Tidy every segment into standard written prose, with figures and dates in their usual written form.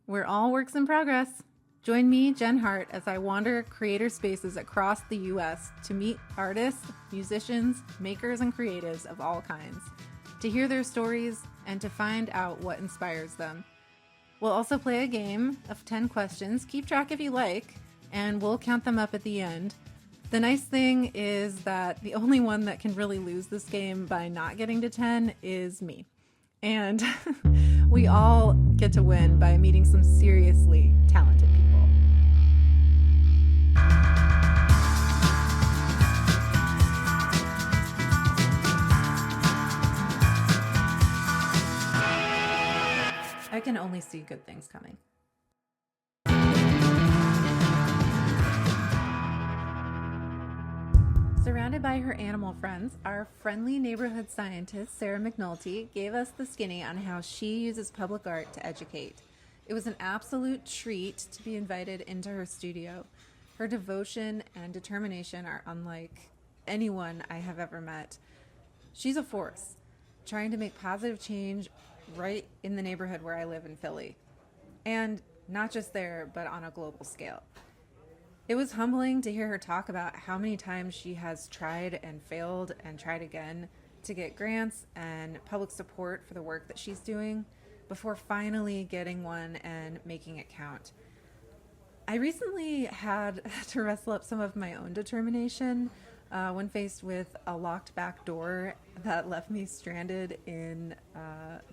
We're all works in progress. Join me, Jenn Hart, as I wander creator spaces across the U.S. to meet artists, musicians, makers, and creatives of all kinds, to hear their stories and to find out what inspires them. We'll also play a game of 10 questions. Keep track if you like, and we'll count them up at the end. The nice thing is that the only one that can really lose this game by not getting to 10 is me. And we all get to win by meeting some seriously talented people. I can only see good things coming. Surrounded by her animal friends, our friendly neighborhood scientist, Sarah McAnulty, gave us the skinny on how she uses public art to educate. It was an absolute treat to be invited into her studio. Her devotion and determination are unlike anyone I have ever met. She's a force, trying to make positive change right in the neighborhood where I live in Philly. And not just there, but on a global scale. It was humbling to hear her talk about how many times she has tried and failed and tried again to get grants and public support for the work that she's doing before finally getting one and making it count. I recently had to wrestle up some of my own determination when faced with a locked back door that left me stranded in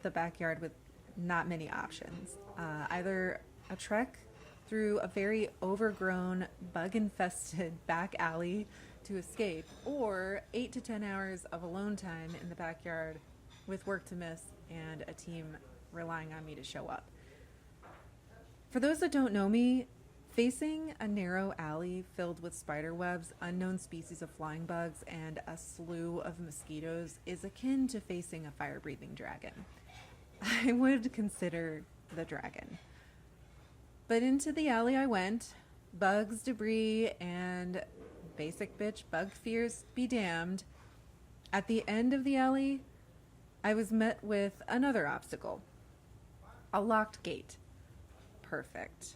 the backyard with not many options. Either a trek through a very overgrown, bug-infested back alley to escape, or 8 to 10 hours of alone time in the backyard with work to miss and a team relying on me to show up. For those that don't know me, facing a narrow alley filled with spider webs, unknown species of flying bugs, and a slew of mosquitoes is akin to facing a fire-breathing dragon. I would consider the dragon. But into the alley I went, bugs, debris, and basic bitch bug fears be damned. At the end of the alley, I was met with another obstacle. A locked gate. Perfect.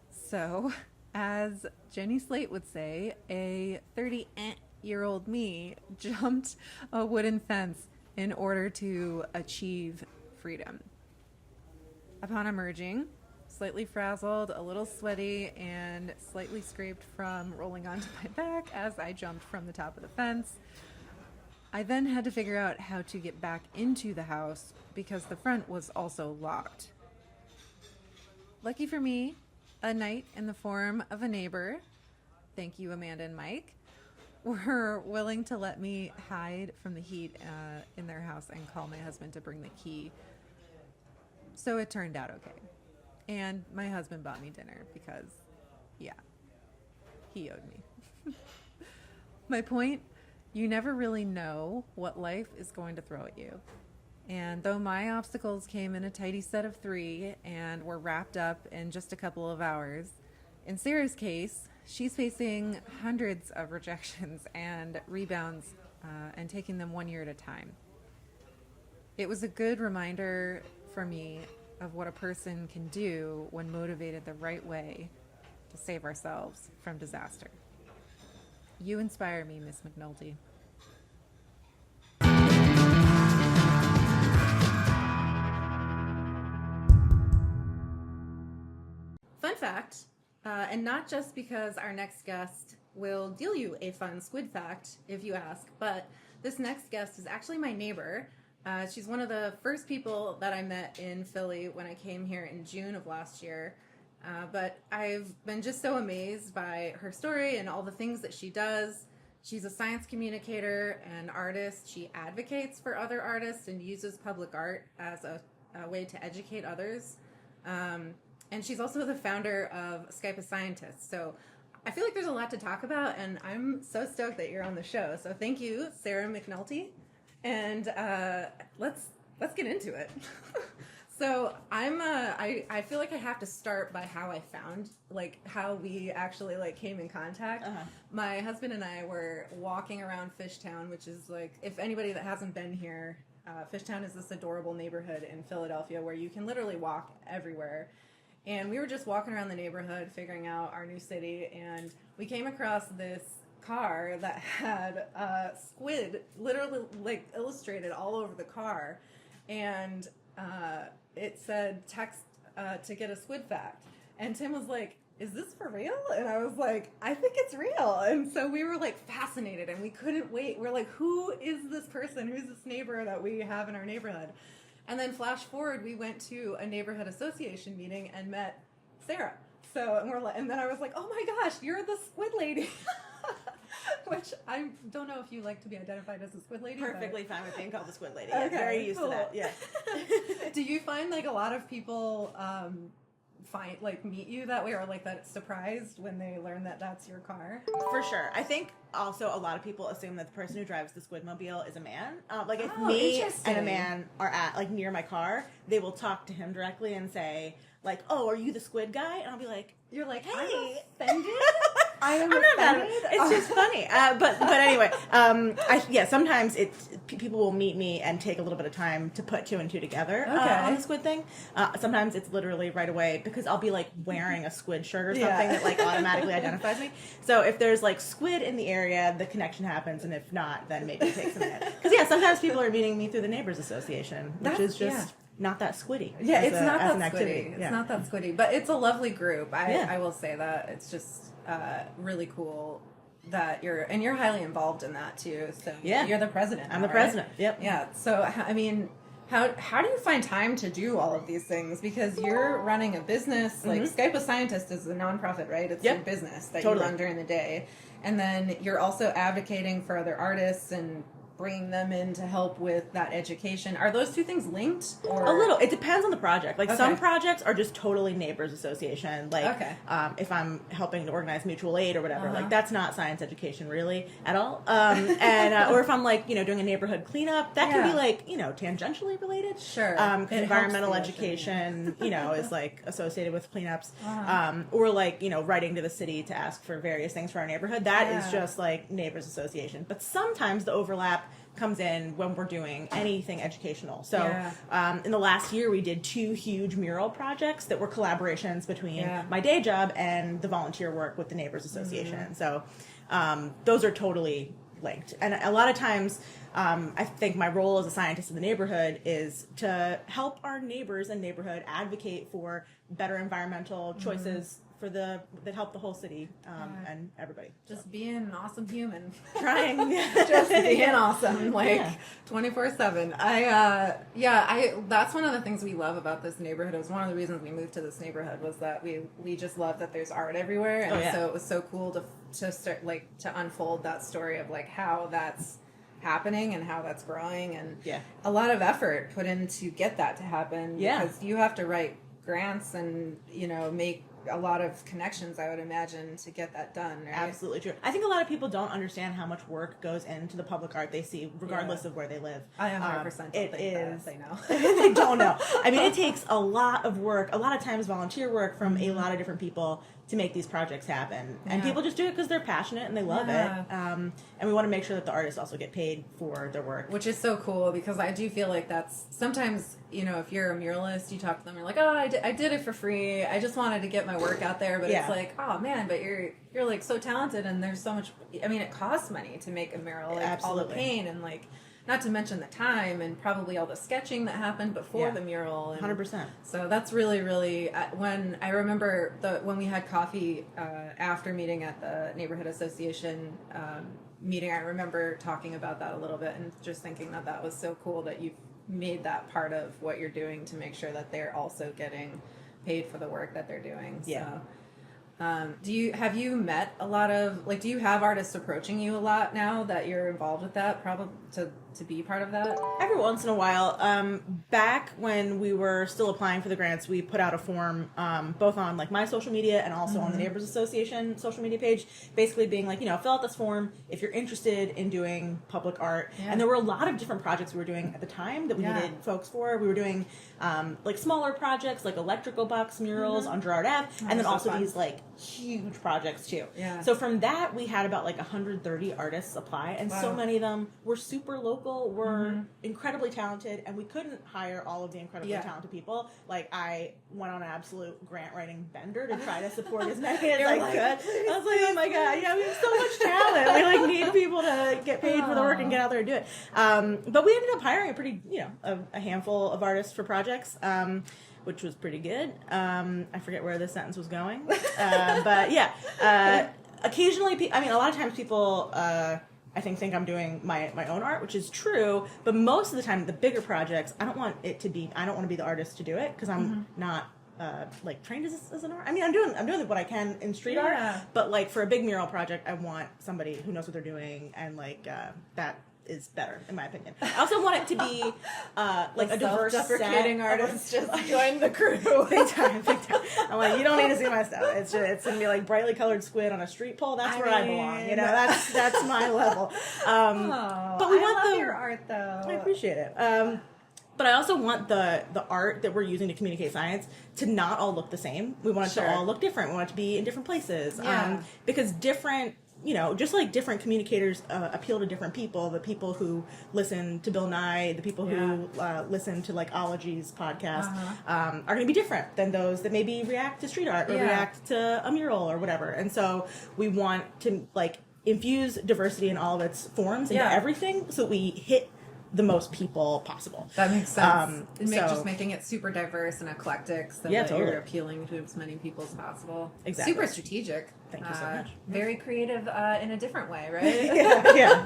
So, as Jenny Slate would say, a 30-year-old me jumped a wooden fence in order to achieve freedom. Upon emerging, slightly frazzled, a little sweaty, and slightly scraped from rolling onto my back as I jumped from the top of the fence, I then had to figure out how to get back into the house because the front was also locked. Lucky for me, a knight in the form of a neighbor, thank you Amanda and Mike, were willing to let me hide from the heat in their house and call my husband to bring the key. So it turned out okay. And my husband bought me dinner because, yeah, he owed me. My point, you never really know what life is going to throw at you. And though my obstacles came in a tidy set of 3 and were wrapped up in just a couple of hours, in Sarah's case, she's facing hundreds of rejections and rebounds and taking them 1 year at a time. It was a good reminder for me of what a person can do when motivated the right way to save ourselves from disaster. You inspire me, Miss McAnulty. Fun fact, and not just because our next guest will deal you a fun squid fact, if you ask, but this next guest is actually my neighbor. She's one of the first people that I met in Philly when I came here in June of last year. But I've been just so amazed by her story and all the things that she does. She's a science communicator and artist. She advocates for other artists and uses public art as a way to educate others. And she's also the founder of Skype A Scientist. So I feel like there's a lot to talk about, and I'm so stoked that you're on the show. So thank you, Sarah McAnulty. And let's get into it. So I feel like I have to start by how I found, like, how we actually, like, came in contact. My husband and I were walking around Fishtown, which is, like, if anybody that hasn't been here, Fishtown is this adorable neighborhood in Philadelphia where you can literally walk everywhere. And we were just walking around the neighborhood figuring out our new city, and we came across this car that had squid literally like illustrated all over the car, and it said text to get a squid fact. And Tim was like, is this for real? And I was like, I think it's real. And so we were like fascinated, and we couldn't wait. We're like, who is this person? Who's this neighbor that we have in our neighborhood? And then flash forward, we went to a neighborhood association meeting and met Sarah. So, and we're like, and then I was like, oh my gosh, you're the squid lady. Which I don't know if you like to be identified as a squid lady. Perfectly fine with being called the squid lady. Okay, Yeah, very used cool. to that. Yeah. Do you find like a lot of people meet you that way, or like that surprised when they learn that that's your car? For sure. I think also a lot of people assume that the person who drives the Squidmobile is a man. Like if Oh, me interesting. and a man are at like near my car, they will talk to him directly and say like, "Oh, are you the squid guy?" And I'll be like, You're like, "Hey." I'm offended. I'm not mad at offended. it. It's just funny. But anyway, sometimes people will meet me and take a little bit of time to put two and two together on the squid thing. Sometimes it's literally right away because I'll be like wearing a squid shirt or something that like automatically identifies me. So if there's like squid in the area, the connection happens, and if not, then maybe it takes a minute. Because sometimes people are meeting me through the Neighbors Association, which is just not that squiddy. Yeah, as it's not as that an activity. squiddy. It's not that squiddy, but it's a lovely group. I will say that it's just really cool that you're highly involved in that too. So you're the president. I'm the president. Yep. Yeah. So I mean, how do you find time to do all of these things? Because you're running a business. Like Skype A Scientist is a nonprofit, right? It's your business that you run during the day, and then you're also advocating for other artists and bringing them in to help with that education. Are those two things linked? Or? A little. It depends on the project. Like some projects are just totally Neighbors Association. Like if I'm helping to organize mutual aid or whatever, like that's not science education really at all. Or if I'm like, doing a neighborhood cleanup, that can be like, tangentially related. Sure. Because environmental education, is like associated with cleanups. Or like, writing to the city to ask for various things for our neighborhood. That is just like Neighbors Association. But sometimes the overlap comes in when we're doing anything educational. So in the last year, we did 2 huge mural projects that were collaborations between my day job and the volunteer work with the Neighbors Association. So those are totally linked. And a lot of times, I think my role as a scientist in the neighborhood is to help our neighbors and neighborhood advocate for better environmental choices that help the whole city and everybody. Just being an awesome human. Trying. Just being awesome, 24/7. That's one of the things we love about this neighborhood. It was one of the reasons we moved to this neighborhood was that we just love that there's art everywhere, and so it was so cool to start to unfold that story of like how that's happening and how that's growing, and a lot of effort put in to get that to happen. Because you have to write grants and make a lot of connections, I would imagine, to get that done, right? Absolutely true. I think a lot of people don't understand how much work goes into the public art they see, regardless of where they live. I 100% don't think that they know. They don't know. I mean, it takes a lot of work, a lot of times volunteer work from a lot of different people to make these projects happen. And people just do it because they're passionate and they love it. And we want to make sure that the artists also get paid for their work. Which is so cool, because I do feel like that's sometimes, if you're a muralist, you talk to them, you're like, oh, I did it for free. I just wanted to get my work out there. But it's like, oh man, but you're like so talented, and there's so much, it costs money to make a mural. Like all the paint and like, not to mention the time and probably all the sketching that happened before the mural. And 100%. So that's really, really, when I remember when we had coffee after meeting at the Neighborhood Association meeting, I remember talking about that a little bit and just thinking that was so cool that you've made that part of what you're doing to make sure that they're also getting paid for the work that they're doing. So. Have you met a lot of, do you have artists approaching you a lot now that you're involved with that, probably to be part of that? Every once in a while. Back when we were still applying for the grants, we put out a form, both on my social media and also on the Neighbors Association social media page, basically being like, fill out this form if you're interested in doing public art. And there were a lot of different projects we were doing at the time that we needed folks for. We were doing smaller projects like electrical box murals on Gerard Ave, and then also these huge projects too. Yeah. So from that, we had about like 130 artists apply, and so many of them were super local, were incredibly talented, and we couldn't hire all of the incredibly talented people. Like, I went on an absolute grant writing bender to try to support as many as I could. I was like, oh my god, yeah, we have so much talent. We like need people to get paid for the work and get out there and do it. But we ended up hiring a pretty, a handful of artists for projects. Which was pretty good. I forget where this sentence was going. But yeah, occasionally, a lot of times people, I think I'm doing my own art, which is true. But most of the time, the bigger projects, I don't want to be the artist to do it, because I'm not like trained as an art. I mean, I'm doing what I can in street art. But like for a big mural project, I want somebody who knows what they're doing, and like that is better, in my opinion. I also want it to be like a diverse self-deprecating set. Artists just join the crew. Big time. I'm like, you don't need to see my stuff. It's gonna be like brightly colored squid on a street pole. That's where I belong. That's my level. But we want your art, though. I appreciate it. But I also want the art that we're using to communicate science to not all look the same. We want it to all look different. We want it to be in different places. Because different, just like different communicators appeal to different people. The people who listen to Bill Nye, the people who listen to like Ology's podcast are going to be different than those that maybe react to street art or react to a mural or whatever. And so we want to like infuse diversity in all of its forms into everything, so we hit the most people possible. That makes sense. Just making it super diverse and eclectic, so that you're appealing to as many people as possible. Exactly. Super strategic. Thank you so much. Very creative in a different way, right? yeah.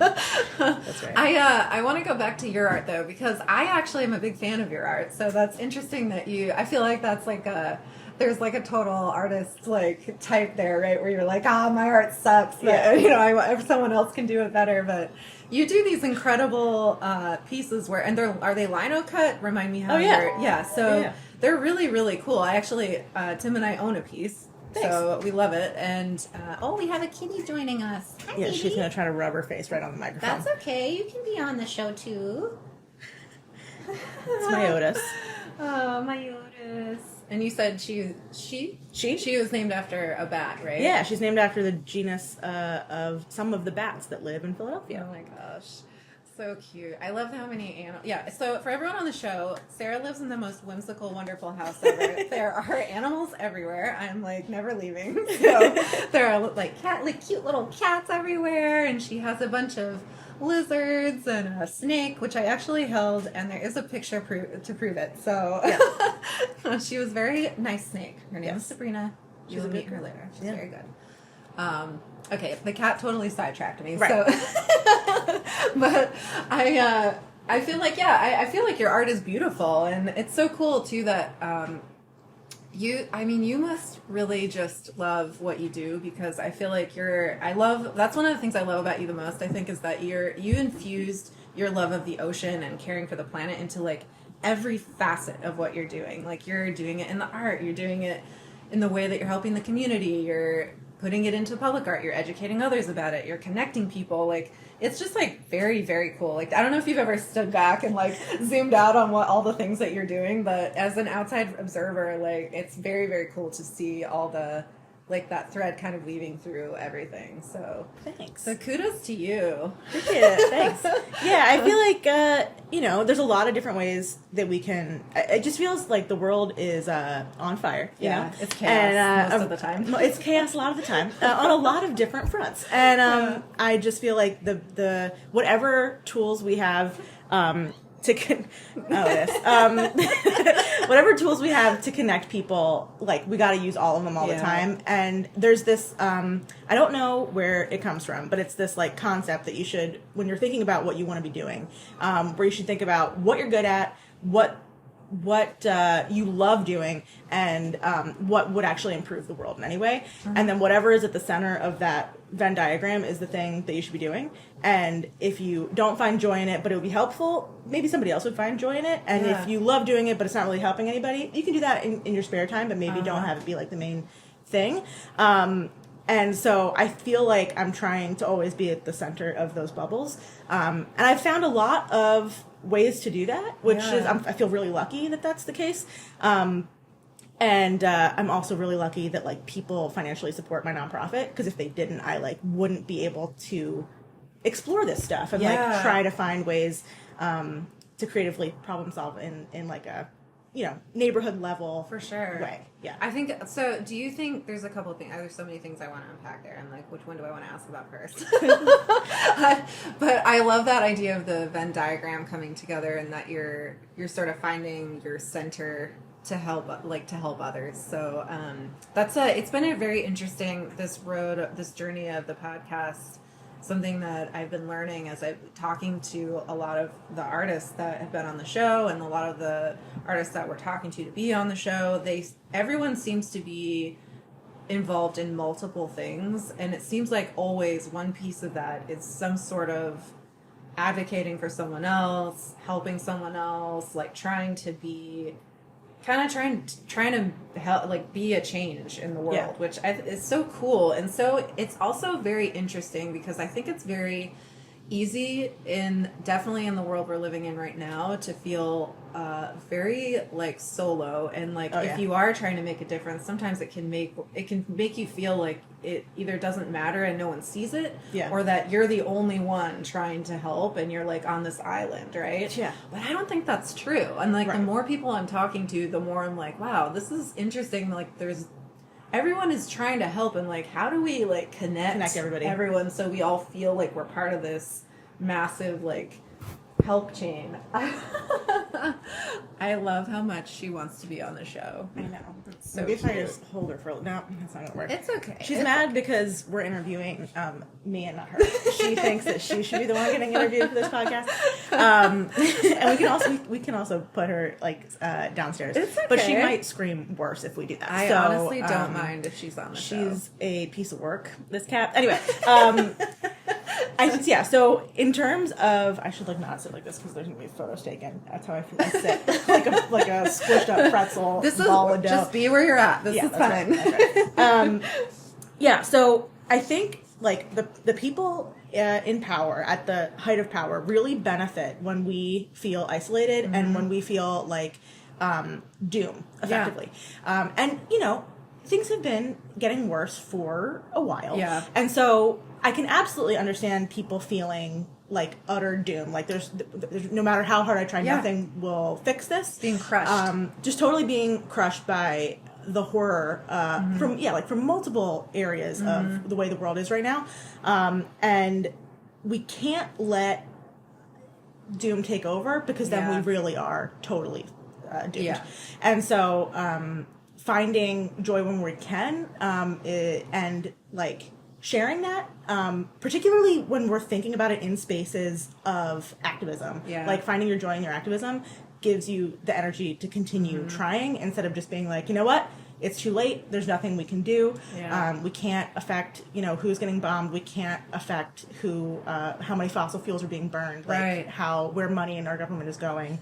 That's right. I want to go back to your art, though, because I actually am a big fan of your art. So that's interesting that I feel like that's like there's like a total artist like type there, right? Where you're like, my art sucks. But, someone else can do it better. But you do these incredible pieces are they lino cut? Remind me how they're really, really cool. I actually, Tim and I own a piece. Thanks. So we love it. And, we have a kitty joining us. Hi, yeah, baby. she's going to try to rub her face right on the microphone. That's okay. You can be on the show, too. It's my Otis. Oh, my Otis. And you said she was named after a bat, right? Yeah, she's named after the genus of some of the bats that live in Philadelphia. Oh my gosh. So cute. I love how many animals. Yeah, so for everyone on the show, Sarah lives in the most whimsical, wonderful house ever. There are animals everywhere. I'm like never leaving. So there are like cute little cats everywhere, and she has a bunch of lizards and a snake, which I actually held, and there is a picture to prove it. So she was a very nice snake. Her name is Sabrina. You'll meet her later. She's very good. Okay, the cat totally sidetracked me. Right. So, but I feel like I feel like your art is beautiful, and it's so cool too that you must really just love what you do, because I feel like that's one of the things I love about you the most, I think, is that you infused your love of the ocean and caring for the planet into like every facet of what you're doing. Like you're doing it in the art, you're doing it in the way that you're helping the community, you're putting it into public art, you're educating others about it, you're connecting people. Like it's just like very, very cool. Like I don't know if you've ever stood back and like zoomed out on all the things that you're doing, but as an outside observer, like it's very, very cool to see all the like that thread kind of weaving through everything. So thanks. So kudos to you. Appreciate it. Thanks. Yeah, I feel like there's a lot of different ways that we can. It just feels like the world is on fire. You know? It's chaos most of the time. It's chaos a lot of the time on a lot of different fronts, and I just feel like the whatever tools we have. Whatever tools we have to connect people, like we got to use all of them all the time. And there's this I don't know where it comes from, but it's this like concept that you should, when you're thinking about what you want to be doing, where you should think about what you're good at, what you love doing, and what would actually improve the world in any way. And then whatever is at the center of that Venn diagram is the thing that you should be doing. And if you don't find joy in it, but it would be helpful, maybe somebody else would find joy in it. And if you love doing it, but it's not really helping anybody, you can do that in your spare time, but maybe don't have it be like the main thing. And so I feel like I'm trying to always be at the center of those bubbles. And I've found a lot of ways to do that, which is, I feel really lucky that that's the case. And I'm also really lucky that like people financially support my nonprofit, because if they didn't, I like wouldn't be able to explore this stuff and like try to find ways to creatively problem solve in like a neighborhood level for sure way. Yeah, I think so. Do you think there's a couple of things? There's so many things I want to unpack there, and like which one do I want to ask about first? But I love that idea of the Venn diagram coming together, and that you're sort of finding your center to help others. So it's been a very interesting this journey of the podcast. Something that I've been learning as I'm talking to a lot of the artists that have been on the show, and a lot of the artists that we're talking to be on the show, everyone seems to be involved in multiple things, and it seems like always one piece of that is some sort of advocating for someone else, helping someone else, like trying to help, like be a change in the world, which is so cool. And so it's also very interesting because I think it's very easy definitely in the world we're living in right now to feel very like solo, and like if you are trying to make a difference, sometimes it can make you feel like it either doesn't matter and no one sees it, or that you're the only one trying to help and you're like on this island, right? But I don't think that's true. And like the more people I'm talking to, the more I'm like, wow, this is interesting. Like everyone is trying to help, and like how do we like connect everyone so we all feel like we're part of this massive like help chain. I love how much she wants to be on the show. I know. So maybe if I just hold her for no, that's not gonna work. It's okay. She's mad because we're interviewing me and not her. She thinks that she should be the one getting interviewed for this podcast. And we can also put her like downstairs. It's okay. But she might scream worse if we do that. I honestly don't mind if she's on the show. She's a piece of work, this cat. Anyway, so in terms of, I should like not sit like this because there's gonna be photos taken. That's how I feel. I sit like a squished up pretzel. This is ball of dough. Just be where you're at. This is fine. Right. So I think like the people in power at the height of power really benefit when we feel isolated and when we feel like doom effectively. And things have been getting worse for a while. Yeah. And so I can absolutely understand people feeling like utter doom. Like there's no matter how hard I try, nothing will fix this. Being crushed. Just totally being crushed by the horror from multiple areas of the way the world is right now. And we can't let doom take over, because then we really are totally doomed. Yeah. And so finding joy when we can, and like sharing that, particularly when we're thinking about it in spaces of activism, like finding your joy in your activism gives you the energy to continue trying, instead of just being like, you know what, it's too late, there's nothing we can do. We can't affect who's getting bombed, we can't affect who how many fossil fuels are being burned, like where money in our government is going.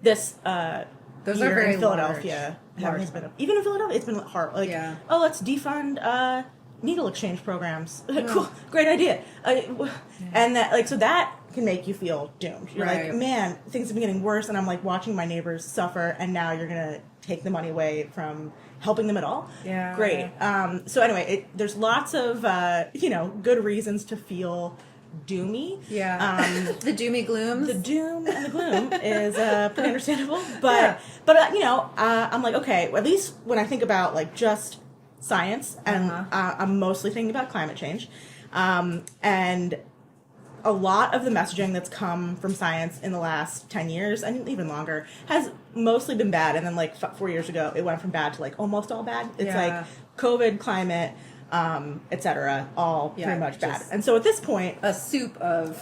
Those are very in Philadelphia large. Even in Philadelphia it's been hard, like let's defund needle exchange programs. Cool, great idea. And that, like, so that can make you feel doomed. You're like, man, things have been getting worse, and I'm like watching my neighbors suffer, and now you're gonna take the money away from helping them at all. Yeah, great. So anyway, there's lots of good reasons to feel doomy. The doomy glooms. The doom and the gloom is pretty understandable, but I'm like, okay, at least when I think about like just science, and I'm mostly thinking about climate change, and a lot of the messaging that's come from science in the last 10 years and even longer has mostly been bad, and then like 4 years ago it went from bad to like almost all bad. It's like COVID, climate, etc., all pretty much bad. And so at this point, a soup of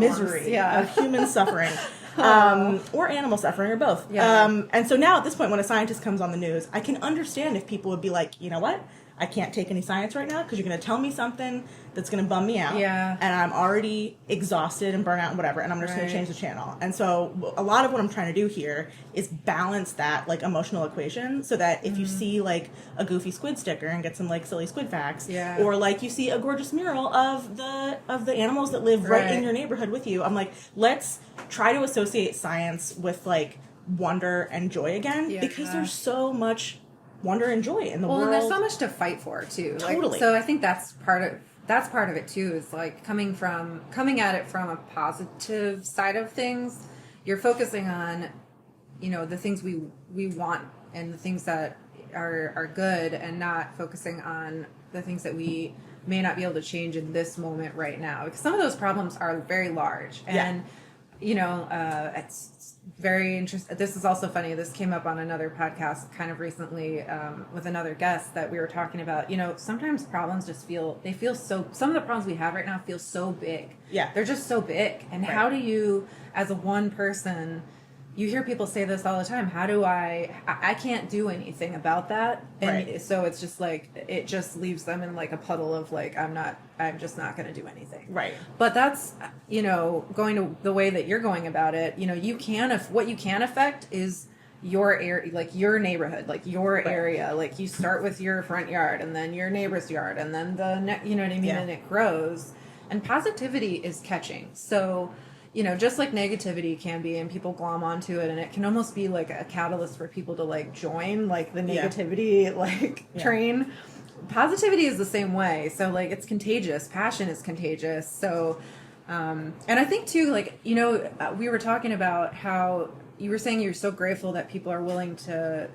misery, of human suffering. Or animal suffering, or both. And so now at this point, when a scientist comes on the news, I can understand if people would be like, you know what, I can't take any science right now because you're going to tell me something that's going to bum me out, and I'm already exhausted and burnt out and whatever, and I'm just going to change the channel. And so a lot of what I'm trying to do here is balance that like emotional equation, so that if you see like a goofy squid sticker and get some like silly squid facts, or like you see a gorgeous mural of the animals that live right in your neighborhood with you, I'm like, let's try to associate science with like wonder and joy again because there's so much wonder and joy in the world. And there's so much to fight for too. Totally. Like, so I think that's part of it too, is like coming at it from a positive side of things. You're focusing on, the things we want and the things that are good, and not focusing on the things that we may not be able to change in this moment right now, because some of those problems are very large. And it's very interesting. This is also funny. This came up on another podcast kind of recently with another guest that we were talking about. Sometimes problems just some of the problems we have right now feel so big. Yeah. They're just so big. And how do you, as a one person, you hear people say this all the time, how do I can't do anything about that. And so it's just like, it just leaves them in like a puddle of like, I'm just not going to do anything. Right. But that's, going to the way that you're going about it, what you can affect is your area, like your neighborhood, like your area. Like you start with your front yard and then your neighbor's yard and then you know what I mean? And it grows. And positivity is catching. So, just like negativity can be, and people glom onto it, and it can almost be like a catalyst for people to like join like the negativity train. Positivity is the same way. So like it's contagious. Passion is contagious. So, and I think too, like, we were talking about how you were saying you're so grateful that people are willing to,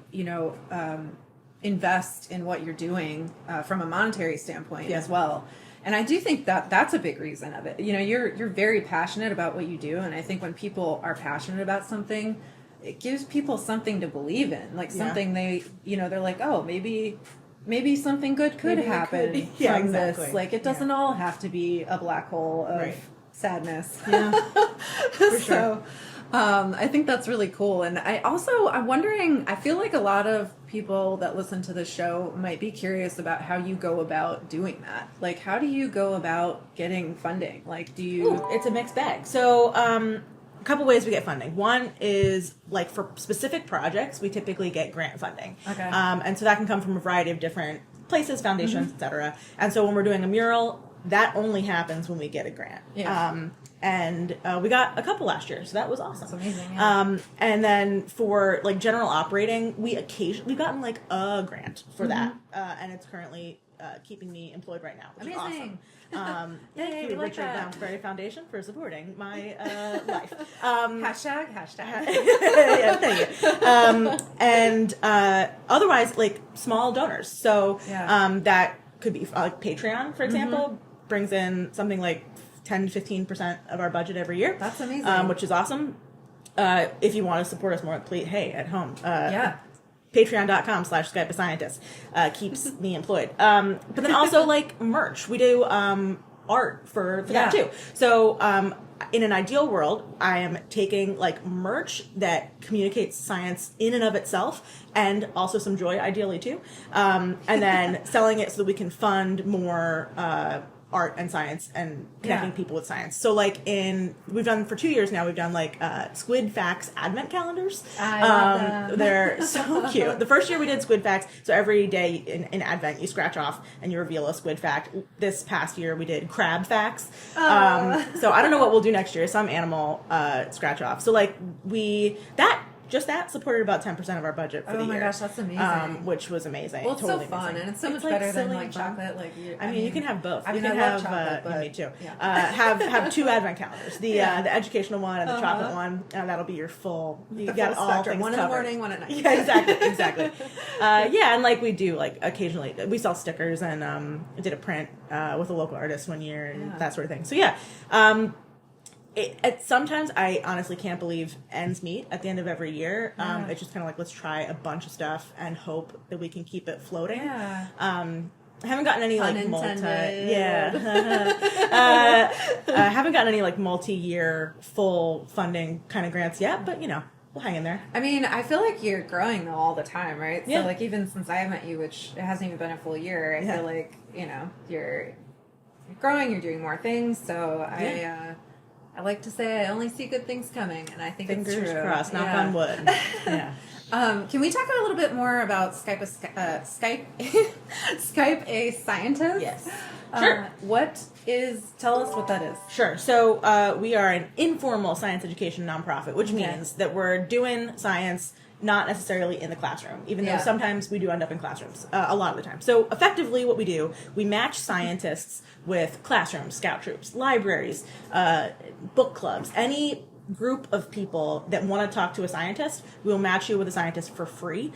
invest in what you're doing from a monetary standpoint as well. And I do think that that's a big reason of it. You're very passionate about what you do. And I think when people are passionate about something, it gives people something to believe in. Like something they're like, oh, maybe something good could happen from this. Like it doesn't all have to be a black hole of sadness. Yeah, for sure. So, I think that's really cool. And I'm wondering, I feel like a lot of people that listen to the show might be curious about how you go about doing that. Like, how do you go about getting funding? Like, it's a mixed bag. So, a couple ways we get funding. One is like for specific projects, we typically get grant funding. Okay. And so that can come from a variety of different places, foundations, etc. And so when we're doing a mural, that only happens when we get a grant. Yeah. And we got a couple last year, so that was awesome. That's amazing. Yeah. And then for like general operating, we've gotten like a grant for that, and it's currently keeping me employed right now, which Amazing. is awesome. Thank you, like Richard that. Lounsbury Foundation, for supporting my life. Hashtag. Yeah, thank you. And otherwise, like small donors. So that could be like Patreon, for example, brings in something like 10 to 15% of our budget every year. That's amazing. Which is awesome. If you want to support us more, please, hey, at home. Patreon.com/Skype A Scientist keeps me employed. But then also like merch. We do art for that too. So in an ideal world, I am taking like merch that communicates science in and of itself, and also some joy, ideally too, and then selling it so that we can fund more art and science and connecting people with science. So like we've done for 2 years now, we've done like Squid Facts advent calendars. I love them. They're so cute. The first year we did Squid Facts, so every day in Advent you scratch off and you reveal a squid fact. This past year we did crab facts. So I don't know what we'll do next year, some animal scratch off. So like that supported about 10% of our budget for the year. Oh my gosh, that's amazing. Which was amazing. Well, it's totally so fun, amazing. and it's so much like better than silly like and fun. chocolate. Like I mean, you can have both. I mean, you can I love have chocolate, but me too. Have 2 advent calendars. The educational one and the chocolate one. That'll be your full. You got all spectrum. things One covered. in the morning, one at night. Yeah, exactly. And like we do, like occasionally we sell stickers and did a print with a local artist one year and that sort of thing. So sometimes I honestly can't believe ends meet at the end of every year. It's just kind of like, let's try a bunch of stuff and hope that we can keep it floating. I haven't gotten any like haven't gotten any like multi-year full funding kind of grants yet, but we'll hang in there. I mean, I feel like you're growing though all the time, right? Yeah. So like even since I met you, which it hasn't even been a full year, I feel like you're growing, you're doing more things. So I like to say I only see good things coming, and I think Fingers it's true. crossed, knock on wood. Yeah. Can we talk a little bit more about Skype A Scientist? Yes. Sure. Tell us what that is. Sure. So we are an informal science education nonprofit, which means that we're doing science not necessarily in the classroom, even though sometimes we do end up in classrooms, a lot of the time. So effectively what we do, we match scientists with classrooms, scout troops, libraries, book clubs, any group of people that want to talk to a scientist, we'll match you with a scientist for free.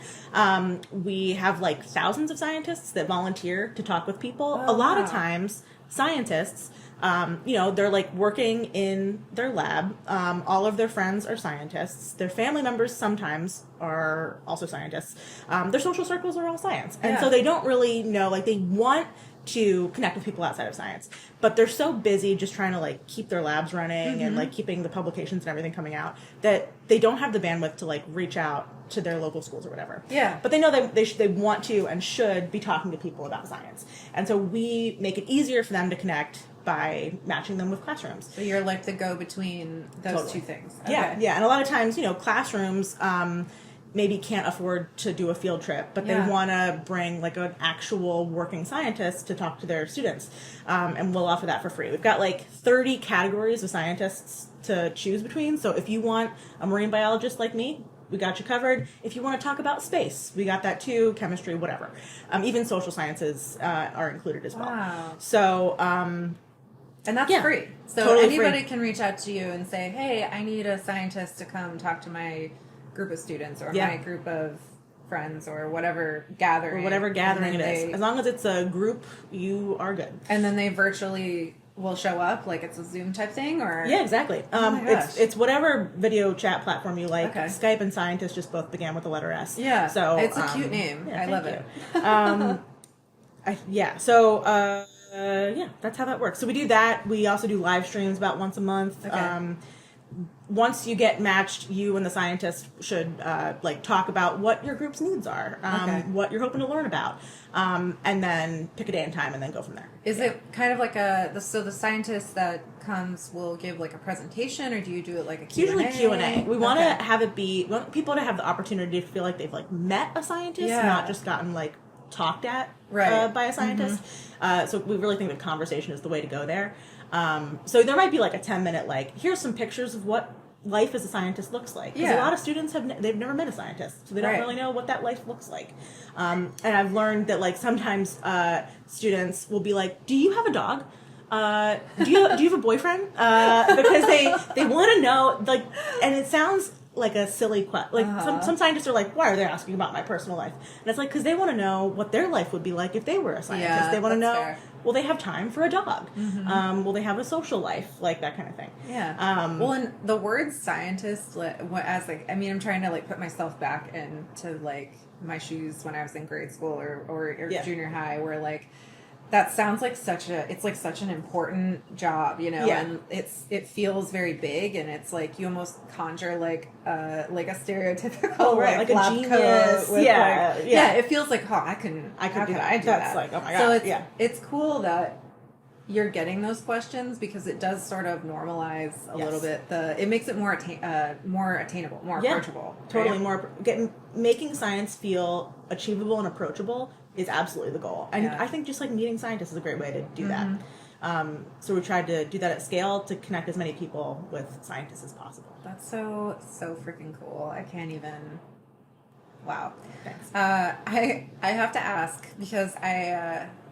We have like thousands of scientists that volunteer to talk with people. A lot of times, scientists, they're like working in their lab. All of their friends are scientists. Their family members sometimes are also scientists. Their social circles are all science. And so they don't really know, like they want to connect with people outside of science, but they're so busy just trying to like keep their labs running and like keeping the publications and everything coming out that they don't have the bandwidth to like reach out to their local schools or whatever. Yeah. But they know that they want to and should be talking to people about science. And so we make it easier for them to connect by matching them with classrooms. So you're like the go-between those two things. Okay. Yeah, yeah. And a lot of times, classrooms maybe can't afford to do a field trip, but they want to bring like an actual working scientist to talk to their students. And we'll offer that for free. We've got like 30 categories of scientists to choose between. So if you want a marine biologist like me, we got you covered. If you want to talk about space, we got that too, chemistry, whatever. Even social sciences are included as well. Wow. So, and that's free. So totally anybody free. Can reach out to you and say, hey, I need a scientist to come talk to my group of students or my group of friends or whatever gathering. Or whatever gathering it is. As long as it's a group, you are good. And then they virtually will show up, like it's a Zoom type thing, or? Yeah, exactly. It's whatever video chat platform you like. Okay. Skype and Scientist just both began with the letter S. Yeah. So it's a cute name. I love it. That's how that works. So we do that. We also do live streams about once a month. Okay. Once you get matched, you and the scientist should talk about what your group's needs are, what you're hoping to learn about, and then pick a day and time, and then go from there. Is it kind of like so the scientist that comes will give like a presentation, or do you do it like a Q&A? Usually Q&A. We want to have it be, we want people to have the opportunity to feel like they've like met a scientist, not just gotten like talked at by a scientist. So we really think that conversation is the way to go there. So there might be like a 10-minute, like, here's some pictures of what life as a scientist looks like. Because a lot of students they've never met a scientist, so they don't really know what that life looks like. And I've learned that like sometimes students will be like, do you have a dog? Do you have a boyfriend? Because they want to know, like, and it sounds like a silly question. Like some scientists are like, why are they asking about my personal life? And it's like, because they want to know what their life would be like if they were a scientist. They want to know, will they have time for a dog? Will they have a social life? Like that kind of thing. Yeah. Well, and the word scientist, as like, I mean, I'm trying to like put myself back into like my shoes when I was in grade school or junior high, where like, that sounds like such an important job, and it feels very big, and it's like you almost conjure like a stereotypical like a lab genius. coat with it feels like I could do that. That's like, oh my god. So it's cool that you're getting those questions, because it does sort of normalize a little bit it makes it more attainable, more approachable. Totally, making science feel achievable and approachable is absolutely the goal. And I think just like meeting scientists is a great way to do that. So we tried to do that at scale to connect as many people with scientists as possible. That's so freaking cool. I can't even. Wow. Thanks. I have to ask, because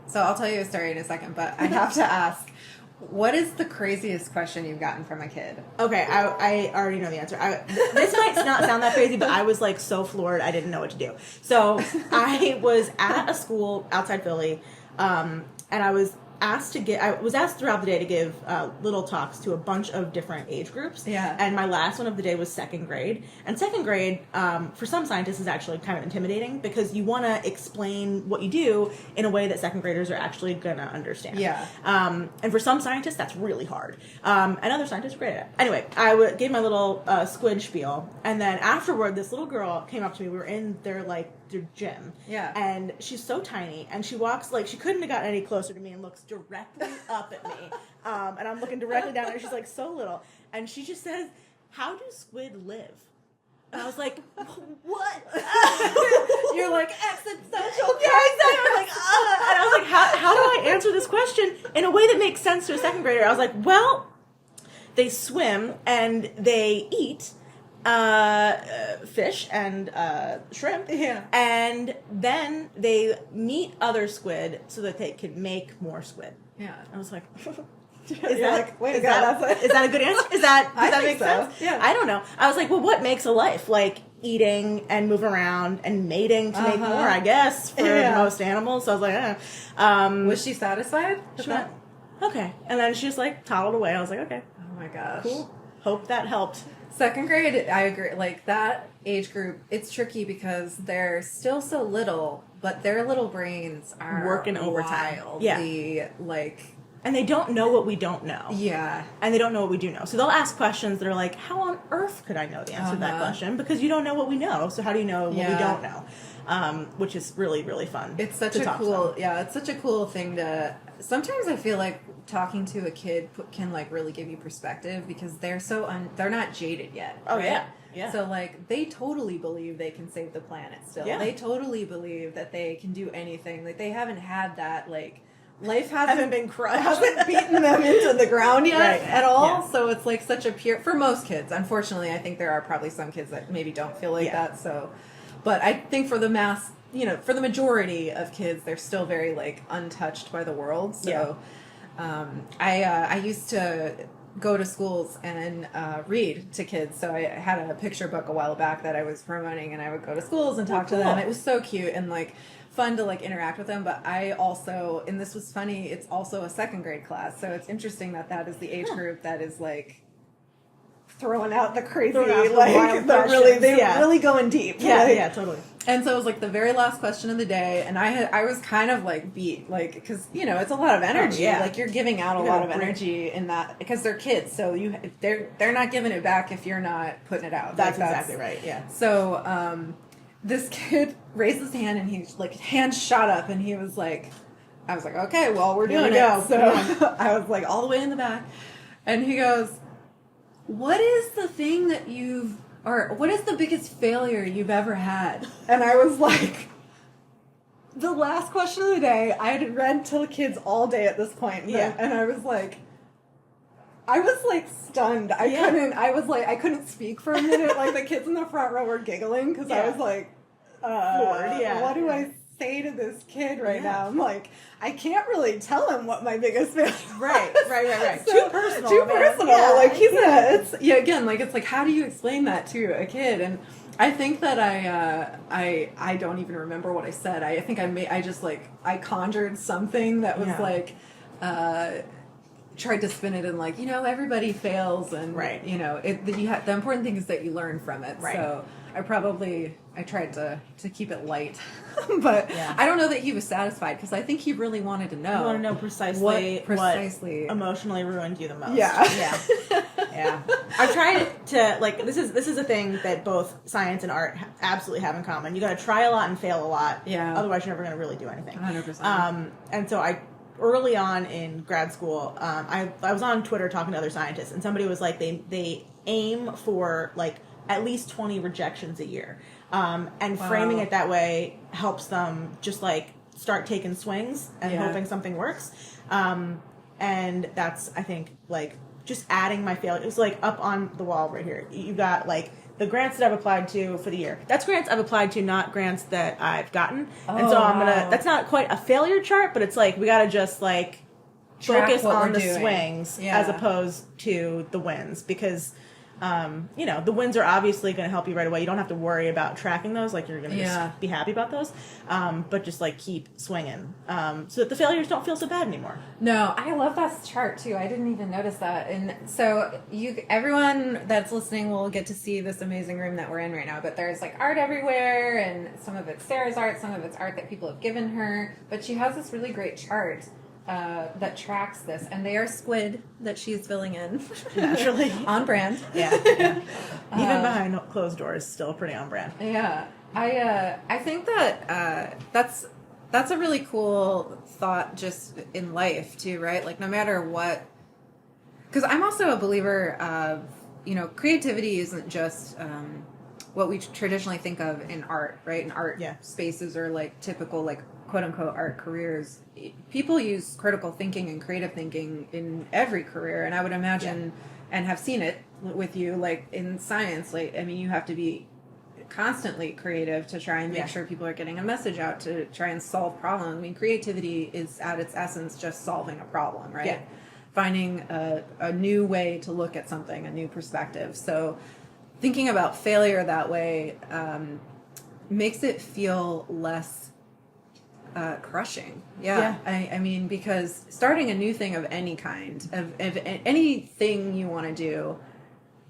so I'll tell you a story in a second, but I have to ask, what is the craziest question you've gotten from a kid? Okay, I already know the answer. This might not sound that crazy, but I was like so floored I didn't know what to do. So I was at a school outside Philly, and I was asked throughout the day to give little talks to a bunch of different age groups. Yeah. And my last one of the day was second grade. And second grade, for some scientists, is actually kind of intimidating, because you want to explain what you do in a way that second graders are actually going to understand. Yeah. And for some scientists, that's really hard. And other scientists are great at it. Anyway, I gave my little squid spiel. And then afterward, this little girl came up to me. We were in their, like, Jim. Yeah. And she's so tiny, and she walks like she couldn't have gotten any closer to me, and looks directly up at me. And I'm looking directly down at her. She's like so little, and she just says, "How do squid live?" And I was like, "What?" You're like existential. Yeah, exactly. I was like, and I was like, how do I answer this question in a way that makes sense to a second grader? I was like, well, they swim and they eat fish and shrimp. Yeah. And then they meet other squid so that they can make more squid. Yeah. I was like, is that a good answer? Does that make so. sense? Yeah. I don't know. I was like, well, what makes a life? Like eating and moving around and mating to make more, I guess, for most animals. So I was like, was she satisfied? She went, okay. And then she just like toddled away. I was like, okay. Oh my gosh. Cool. Hope that helped. Second grade, I agree. Like that age group, it's tricky because they're still so little, but their little brains are working overtime. wildly, and they don't know what we don't know. Yeah. And they don't know what we do know. So they'll ask questions that are like, how on earth could I know the answer to that question? Because you don't know what we know. So how do you know what we don't know? Which is really, really fun. It's such a cool, it's such a cool thing to, sometimes I feel like talking to a kid can like really give you perspective because they're so, they're not jaded yet. Oh, right? yeah. Yeah. So like they totally believe they can save the planet still. Yeah. They totally believe that they can do anything. Like they haven't had that like, life hasn't been crushed. hasn't beaten them into the ground yet at all. Yeah. So it's like such a pure, for most kids. Unfortunately, I think there are probably some kids that maybe don't feel like that. So, but I think for the mass, for the majority of kids, they're still very like untouched by the world. So, I used to go to schools and read to kids. So I had a picture book a while back that I was promoting, and I would go to schools and talk to them. It was so cute and like fun to like interact with them. But I also, and this was funny, it's also a second grade class. So it's interesting that is the age group that is like throwing out the crazy, like the really going deep. Yeah, like, yeah, totally. And so it was like the very last question of the day, and I was kind of like beat, like, because it's a lot of energy. Like you're giving out a lot of energy in that because they're kids, so they're not giving it back if you're not putting it out. That's exactly right. Yeah. So this kid raised his hand, and he's like hand shot up, and he was like, I was like, okay, well we're doing it. So I was like all the way in the back, and he goes, what is the thing that what is the biggest failure you've ever had? And I was like, the last question of the day, I had read to the kids all day at this point. And I was like, stunned. I couldn't speak for a minute. Like the kids in the front row were giggling because I was like, floored. What do I say to this kid right now? I'm like, I can't really tell him what my biggest failure was. Right. So, too personal. Yeah, like it's like, how do you explain that to a kid? And I think that I don't even remember what I said. I think I conjured something that was like, tried to spin it in like, everybody fails, and the important thing is that you learn from it. Right. So I tried to keep it light, but I don't know that he was satisfied because I think he really wanted to know. You want to know precisely what emotionally ruined you the most. Yeah. I tried to this is a thing that both science and art absolutely have in common. You got to try a lot and fail a lot. Yeah. Otherwise, you're never going to really do anything. 100%. And so early on in grad school, I was on Twitter talking to other scientists, and somebody was like, they aim for like at least 20 rejections a year. And framing it that way helps them just like start taking swings and hoping something works. And that's, I think, like just adding my failure. It's like up on the wall right here. You got like the grants that I've applied to for the year. That's grants I've applied to, not grants that I've gotten. And so that's not quite a failure chart, but it's like, we got to just like focus on the swings as opposed to the wins, because the wins are obviously going to help you right away. You don't have to worry about tracking those. Like, you're going to just be happy about those. But just like keep swinging, so that the failures don't feel so bad anymore. No, I love that chart too. I didn't even notice that. And so everyone that's listening will get to see this amazing room that we're in right now. But there's like art everywhere, and some of it's Sarah's art, some of it's art that people have given her. But she has this really great chart that tracks this, and they are squid that she's filling in. Naturally. On brand. Yeah. Even behind closed doors, still pretty on brand. Yeah. I think that that's a really cool thought just in life too, right? Like no matter what, because I'm also a believer of, creativity isn't just what we traditionally think of in art, right? In art spaces or like typical like quote unquote art careers. People use critical thinking and creative thinking in every career, and I would imagine and have seen it with you, like in science. Like, I mean, you have to be constantly creative to try and make sure people are getting a message out, to try and solve problems. I mean, creativity is at its essence just solving a problem, right? Finding a new way to look at something, a new perspective. So thinking about failure that way makes it feel less crushing. I mean, because starting a new thing of any kind, of anything you want to do,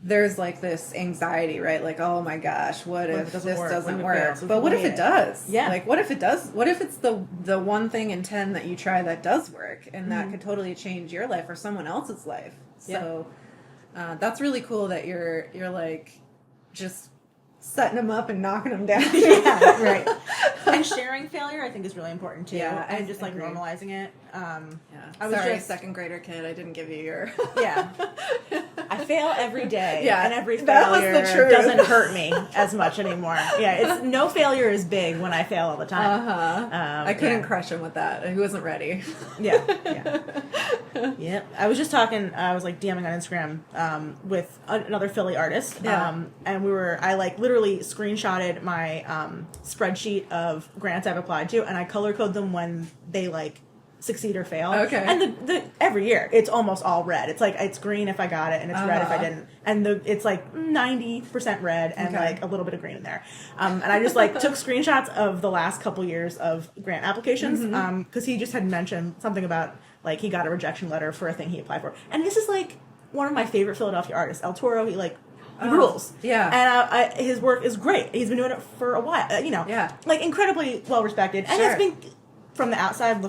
there's like this anxiety, right? Like, oh my gosh, what if this doesn't work? But what if it does? Yeah. Like, what if it does? What if it's the one thing in 10 that you try that does work, and that could totally change your life or someone else's life? So that's really cool that you're like just setting them up and knocking them down. Right. And sharing failure, I think, is really important too. Yeah, and just like normalizing it. I was just second grader kid. I didn't give you your. I fail every day. And every that was failure the truth. doesn't hurt me as much anymore. It's no failure is big when I fail all the time. I couldn't crush him with that. He wasn't ready. Yep. I was just talking. I was like DMing on Instagram with another Philly artist. And I like literally screenshotted my spreadsheet of grants I've applied to, and I color code them when they like succeed or fail. Okay. And the every year it's almost all red. It's like it's green if I got it, and it's red if I didn't. And it's like 90% red and like a little bit of green in there. And I just like took screenshots of the last couple years of grant applications because he just had mentioned something about like he got a rejection letter for a thing he applied for. And this is like one of my favorite Philadelphia artists, El Toro. He rules. And his work is great. He's been doing it for a while. Like incredibly well respected. And it's been from the outside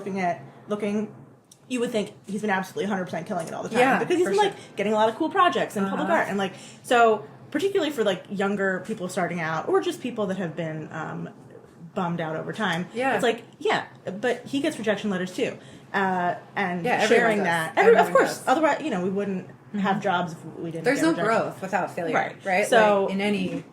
looking, you would think he's been absolutely 100% killing it all the time because he's been like getting a lot of cool projects and public art, and like so particularly for like younger people starting out or just people that have been bummed out over time. It's like but he gets rejection letters too, and sharing that. Of course, otherwise we wouldn't have jobs if we didn't. There's get no rejection. growth without failure, right? So like in any.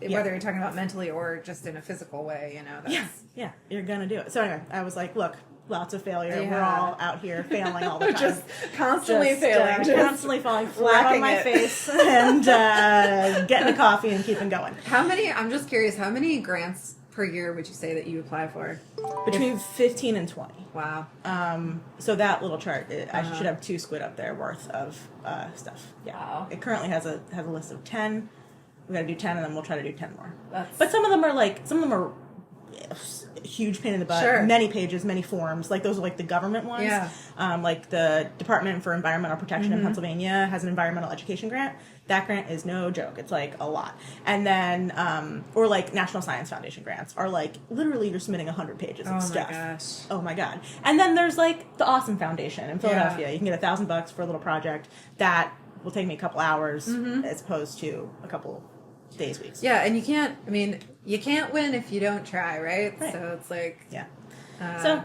Whether you're talking about mentally or just in a physical way, that's... you're gonna do it. So anyway, I was like, look, lots of failure. We're all out here failing all the time. just constantly failing. Constantly falling flat on my face and getting a coffee and keeping going. I'm just curious, how many grants per year would you say that you apply for? Between 15 and 20. Wow. So that little chart, I should have 2 squid up there worth of stuff. Wow. It currently has a list of 10. We got to do 10, and then we'll try to do 10 more. But some of them are a huge pain in the butt. Many pages, many forms. Like those are like the government ones. Like the Department for Environmental Protection in Pennsylvania has an environmental education grant. That grant is no joke. It's like a lot. And then, or like National Science Foundation grants are like literally you're submitting 100 pages of stuff. Oh my gosh. Oh my god. And then there's like the Awesome Foundation in Philadelphia. You can get $1,000 for a little project that will take me a couple hours as opposed to a couple days, weeks. And you can't win if you don't try, right? So it's like... so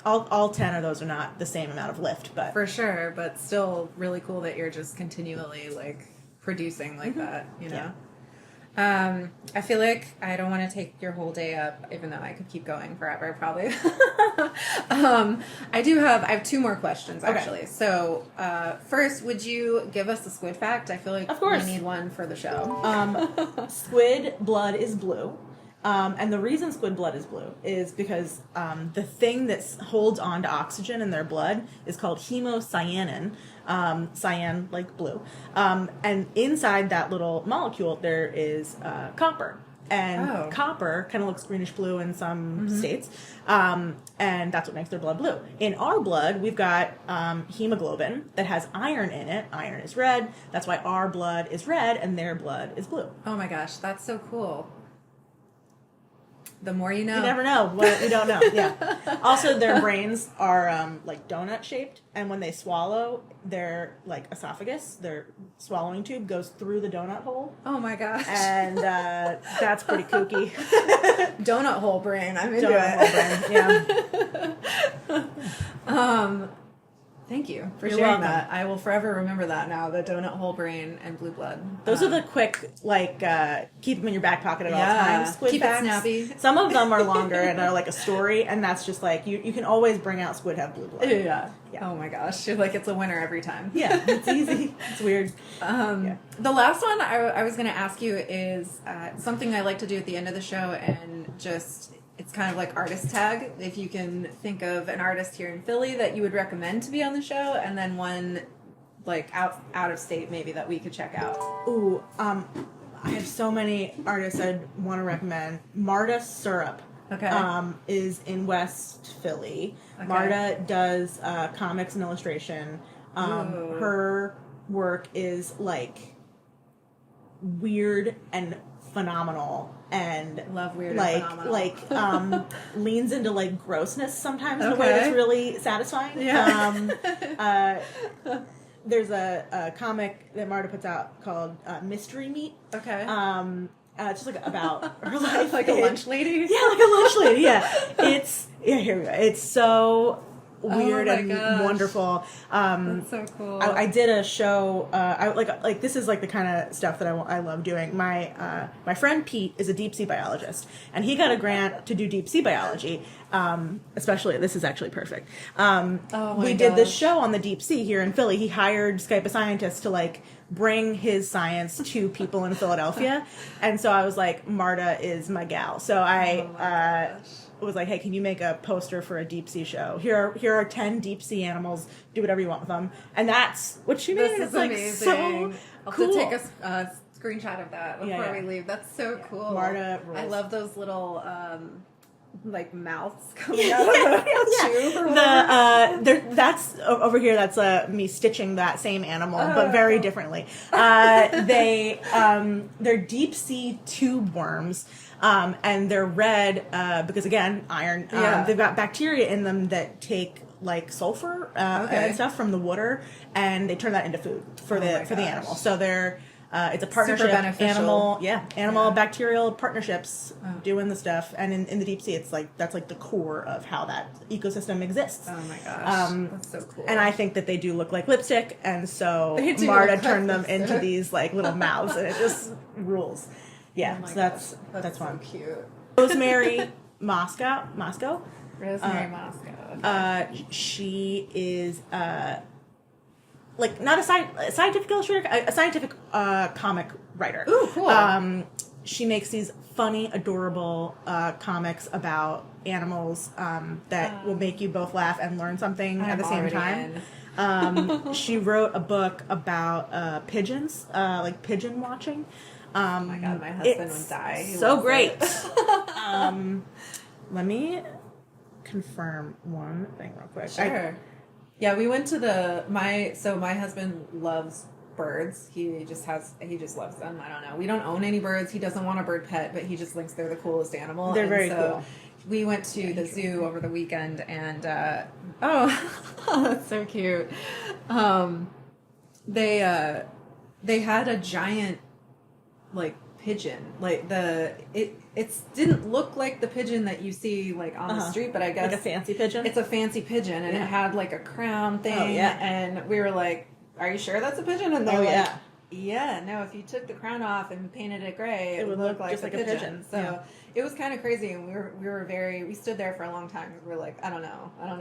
all 10 of those are not the same amount of lift, but... For sure, but still really cool that you're just continually, like, producing like that, I feel like I don't want to take your whole day up, even though I could keep going forever, probably. I have 2 more questions, actually. So, first, would you give us the squid fact? I feel like of course. We need one for the show. Squid blood is blue. And the reason squid blood is blue is because the thing that holds on to oxygen in their blood is called hemocyanin. Cyan, like blue. And inside that little molecule, there is copper. And copper kind of looks greenish-blue in some states. And that's what makes their blood blue. In our blood, we've got hemoglobin that has iron in it. Iron is red. That's why our blood is red and their blood is blue. Oh my gosh, that's so cool. The more you know. You never know what you don't know. Yeah. Also, their brains are like donut shaped, and when they swallow, their like esophagus, their swallowing tube goes through the donut hole. Oh my gosh. And that's pretty kooky. Donut hole brain. I'm into Donut hole brain. Yeah. Thank you for You're sharing welcome. that. I will forever remember that now. The donut hole brain and blue blood. Those are the quick, like, keep them in your back pocket at all Yeah. times. Squid Keep it facts. snappy. Some of them are longer and are like a story, and that's just like, you can always bring out squid have blue blood. Yeah. Yeah. Oh my gosh. You're like, it's a winner every time. Yeah, it's easy. It's weird. The last one I was going to ask you is something I like to do at the end of the show, and just it's kind of like artist tag. If you can think of an artist here in Philly that you would recommend to be on the show, and then one like out of state maybe that we could check out. Ooh, I have so many artists I'd want to recommend. Marta Syrup. Okay. Is in West Philly. Okay. Marta does comics and illustration. Ooh. Her work is like weird and phenomenal, and Love weird like and phenomenal. leans into like grossness sometimes in a way Okay. that's really satisfying. Yeah. There's a comic that Marta puts out called Mystery Meat. Okay. Just like about her life, Like a lunch lady? Yeah, like a lunch lady. Yeah, here we go. It's so weird my and gosh. wonderful. That's so cool. I did a show. I like this is like the kind of stuff that I love doing. My friend Pete is a deep sea biologist, and he got a grant to do deep sea biology. Especially, this is actually perfect. We did this show on the deep sea here in Philly. He hired Skype A Scientist to like bring his science to people in Philadelphia, and so I was like, Marta is my gal. So I was like, hey, can you make a poster for a deep sea show? Here are 10 deep sea animals. Do whatever you want with them. And that's what she made. This It's is like amazing. so I'll cool. have to take a screenshot of that before Yeah. we leave. That's so cool. Marta rules. I love those little like mouths coming out of the tube or whatever. That's over here. That's me stitching that same animal, but Oh. very differently. They're deep sea tube worms, and they're red because again, iron. Yeah. They've got bacteria in them that take like sulfur and stuff from the water, and they turn that into food for the gosh. animal. So they're it's a partnership. beneficial. Animal bacterial partnerships doing the stuff, and in the deep sea, it's like that's like the core of how that ecosystem exists. Oh my gosh. That's so cool. And I think that they do look like lipstick, and so They do Marta look like turned them lipstick. into these like little mouths, and it just rules. Yeah, Oh my so gosh. that's so fun. cute. Rosemary Moscow. Rosemary Moscow. She is like not a scientific illustrator, a scientific comic writer. Ooh, cool. She makes these funny, adorable comics about animals that will make you both laugh and learn something at the same already time. She wrote a book about pigeons, like pigeon watching. Oh my god, my husband would die. He So loves great. it. Let me confirm one thing real quick. Sure. Yeah, we went to my husband loves birds. He just loves them. I don't know. We don't own any birds. He doesn't want a bird pet, but he just thinks they're the coolest animal. They're And very so cool. We went to the zoo over the weekend, and that's so cute. They had a giant like pigeon. Like it didn't look like the pigeon that you see like on the street, but I guess Like a fancy pigeon. it's a fancy pigeon, and it had like a crown thing. Oh, yeah. And we were like, "Are you sure that's a pigeon?" And they're Oh, like, yeah. "Yeah, no. If you took the crown off and painted it gray, it would look like just a like a pigeon." pigeon. So Yeah. it was kind of crazy, and we stood there for a long time because we were like, "I don't know if I'm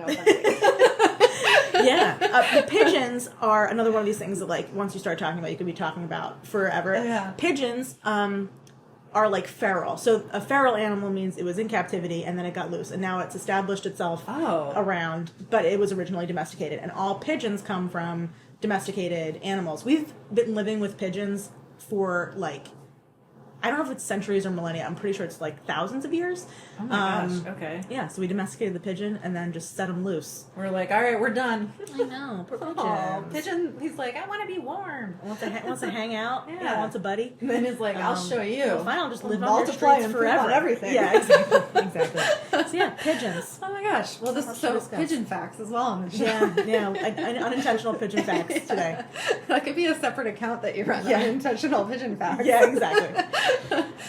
Yeah. The pigeons are another one of these things that, like, once you start talking about, you could be talking about forever. Yeah. Pigeons are like feral. So a feral animal means it was in captivity and then it got loose, and now it's established itself around, but it was originally domesticated. And all pigeons come from domesticated animals. We've been living with pigeons for, like, I don't know if it's centuries or millennia. I'm pretty sure it's like thousands of years. Oh my gosh. Okay. Yeah, so we domesticated the pigeon and then just set him loose. We're like, all right, we're done. I know, poor pigeon. Oh, pigeon. He's like, I want to be warm. Wants to hang out. Yeah. Wants a buddy. And then he's like, I'll show you. Well, fine, I'll just live on your multiply streets and poop forever. on everything. Yeah, exactly. So yeah, pigeons. Oh my gosh. Well, this is so pigeon facts as well on the show. Yeah, unintentional pigeon facts today. That could be a separate account that you run. Yeah. Unintentional pigeon facts. Yeah, exactly.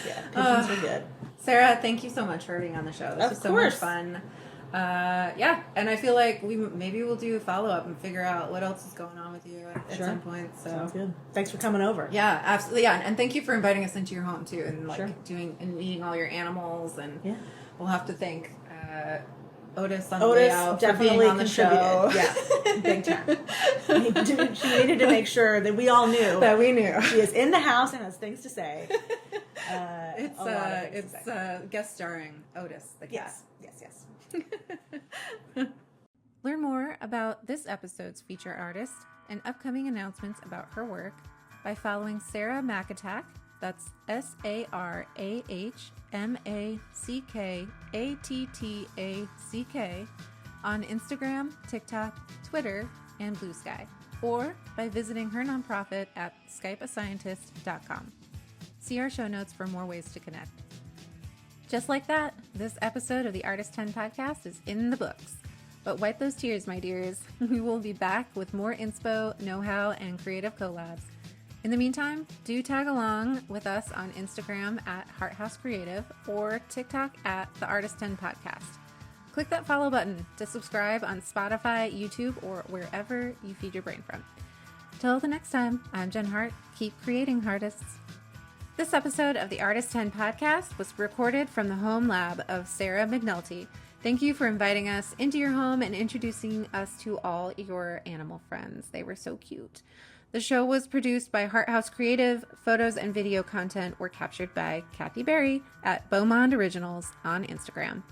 Yeah, pigeons are good. Sarah, thank you so much for being on the show. This was so much fun. Yeah, and I feel like maybe we'll do a follow up and figure out what else is going on with you at some point. So sounds good. Thanks for coming over. Yeah, absolutely. Yeah, and thank you for inviting us into your home too, and like Sure. meeting all your animals. And Yeah. we'll have to thank Otis on the way out for being on the show. Yeah, big time. She needed to make sure that we all knew That we knew. she is in the house and has things to say. It's guest starring Otis the cat. Yes. Learn more about this episode's feature artist and upcoming announcements about her work by following Sarah McAtack, that's SarahMacAttack, on Instagram, TikTok, Twitter, and Blue Sky, or by visiting her nonprofit at skypeascientist.com. See our show notes for more ways to connect. Just like that, this episode of the Artist 10 podcast is in the books. But wipe those tears, my dears. We will be back with more inspo, know-how, and creative collabs. In the meantime, do tag along with us on Instagram at Hearthouse Creative or TikTok at the Artist 10 Podcast. Click that follow button to subscribe on Spotify, YouTube, or wherever you feed your brain from. Till the next time, I'm Jenn Hart. Keep creating, Heartists. This episode of the Artist 10 Podcast was recorded from the home lab of Sarah McAnulty. Thank you for inviting us into your home and introducing us to all your animal friends. They were so cute. The show was produced by Hearthouse Creative. Photos and video content were captured by Kathy Berry at Beaumont Originals on Instagram.